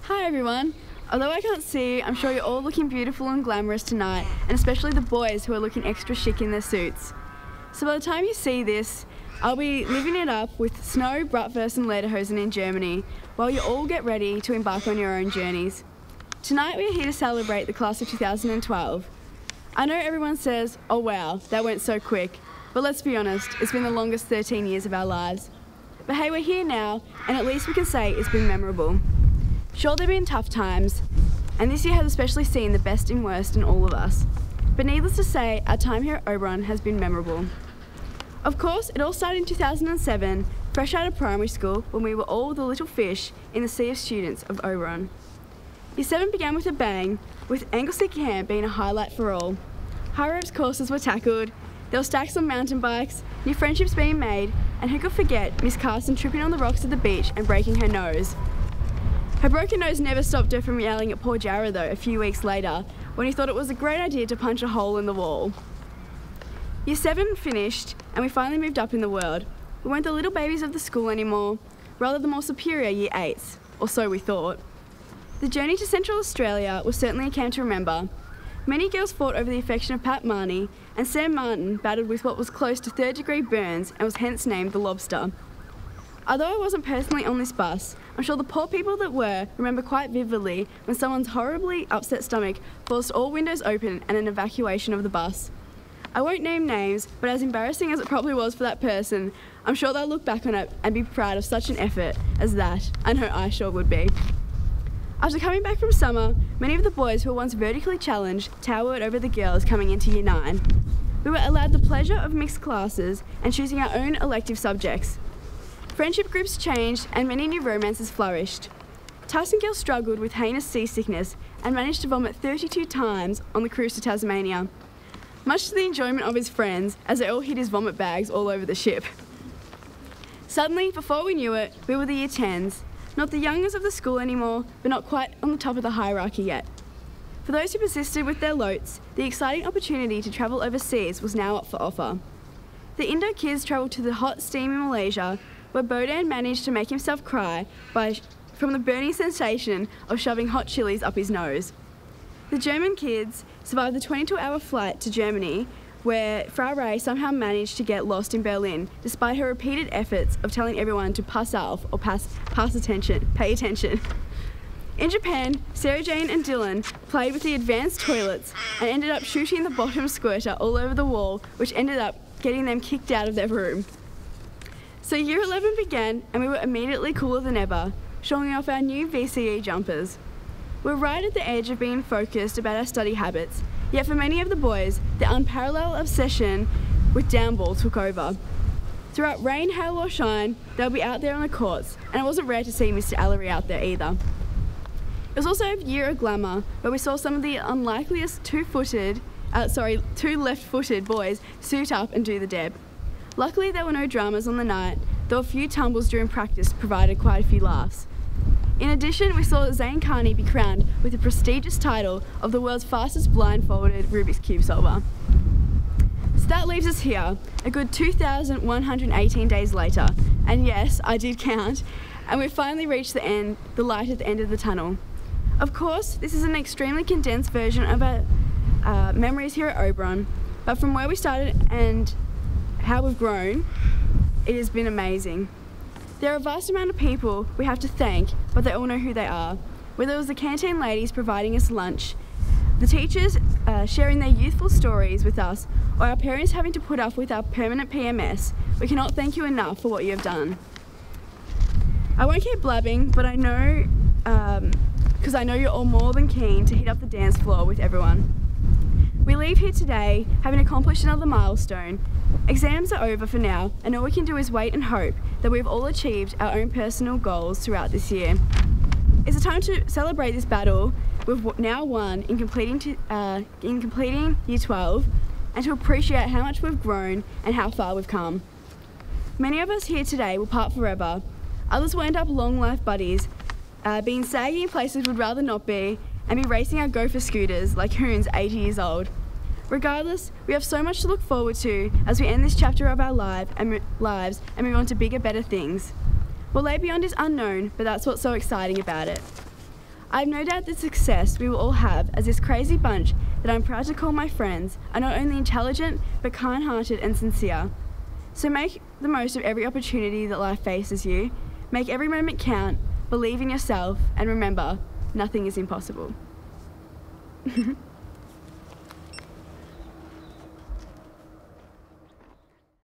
Hi everyone. Although I can't see you, I'm sure you're all looking beautiful and glamorous tonight, and especially the boys who are looking extra chic in their suits. So by the time you see this, I'll be living it up with snow, bratwurst and lederhosen in Germany, while you all get ready to embark on your own journeys. Tonight we are here to celebrate the class of 2012. I know everyone says, oh wow, that went so quick, but let's be honest, it's been the longest 13 years of our lives. But hey, we're here now, and at least we can say it's been memorable. Sure, there have been tough times, and this year has especially seen the best and worst in all of us. But needless to say, our time here at Oberon has been memorable. Of course, it all started in 2007, fresh out of primary school, when we were all the little fish in the sea of students of Oberon. Year 7 began with a bang, with Anglesey Camp being a highlight for all. High ropes courses were tackled, there were stacks on mountain bikes, new friendships being made, and who could forget Miss Carson tripping on the rocks at the beach and breaking her nose. Her broken nose never stopped her from yelling at poor Jarrah though a few weeks later, when he thought it was a great idea to punch a hole in the wall. Year 7 finished, and we finally moved up in the world. We weren't the little babies of the school anymore, rather the more superior Year 8s, or so we thought. The journey to Central Australia was certainly a camp to remember. Many girls fought over the affection of Pat Marnie, and Sam Martin battled with what was close to 3rd-degree burns and was hence named the Lobster. Although I wasn't personally on this bus, I'm sure the poor people that were remember quite vividly when someone's horribly upset stomach forced all windows open and an evacuation of the bus. I won't name names, but as embarrassing as it probably was for that person, I'm sure they'll look back on it and be proud of such an effort as that. I know I sure would be. After coming back from summer, many of the boys who were once vertically challenged towered over the girls coming into Year 9. We were allowed the pleasure of mixed classes and choosing our own elective subjects. Friendship groups changed and many new romances flourished. Tyson Gill struggled with heinous seasickness and managed to vomit 32 times on the cruise to Tasmania, much to the enjoyment of his friends as they all hid his vomit bags all over the ship. Suddenly, before we knew it, we were the Year 10s, not the youngest of the school anymore, but not quite on the top of the hierarchy yet. For those who persisted with their loats, the exciting opportunity to travel overseas was now up for offer. The Indo kids travelled to the hot, steamy Malaysia, where Bodan managed to make himself cry from the burning sensation of shoving hot chilies up his nose. The German kids survived the 22-hour flight to Germany, where Frau Ray somehow managed to get lost in Berlin, despite her repeated efforts of telling everyone to pass auf or pay attention. In Japan, Sarah Jane and Dylan played with the advanced toilets and ended up shooting the bottom squirter all over the wall, which ended up getting them kicked out of their room. So Year 11 began, and we were immediately cooler than ever, showing off our new VCE jumpers. We're right at the edge of being focused about our study habits, yet for many of the boys, the unparalleled obsession with downball took over. Throughout rain, hail or shine, they'll be out there on the courts, and it wasn't rare to see Mr. Allery out there either. It was also a year of glamour, where we saw some of the unlikeliest two left-footed boys suit up and do the deb. Luckily, there were no dramas on the night, though a few tumbles during practice provided quite a few laughs. In addition, we saw Zane Carney be crowned with the prestigious title of the world's fastest blindfolded Rubik's Cube solver. So that leaves us here, a good 2,118 days later, and yes, I did count, and we've finally reached the light at the end of the tunnel. Of course, this is an extremely condensed version of our memories here at Oberon, but from where we started and how we've grown, it has been amazing. There are a vast amount of people we have to thank, but they all know who they are. Whether it was the canteen ladies providing us lunch, the teachers sharing their youthful stories with us, or our parents having to put up with our permanent PMS, we cannot thank you enough for what you have done. I won't keep blabbing, but I know, because I know you're all more than keen to hit up the dance floor with everyone. We leave here today having accomplished another milestone. Exams are over for now, and all we can do is wait and hope that we've all achieved our own personal goals throughout this year. It's a time to celebrate this battle we've now won in completing Year 12, and to appreciate how much we've grown and how far we've come. Many of us here today will part forever. Others will end up long life buddies, being saggy in places we'd rather not be, and be racing our gopher scooters like Hoon's 80 years old. Regardless, we have so much to look forward to as we end this chapter of our lives and move on to bigger, better things. What lay beyond is unknown, but that's what's so exciting about it. I have no doubt the success we will all have as this crazy bunch that I'm proud to call my friends are not only intelligent but kind-hearted and sincere. So make the most of every opportunity that life faces you, make every moment count, believe in yourself, and remember, nothing is impossible.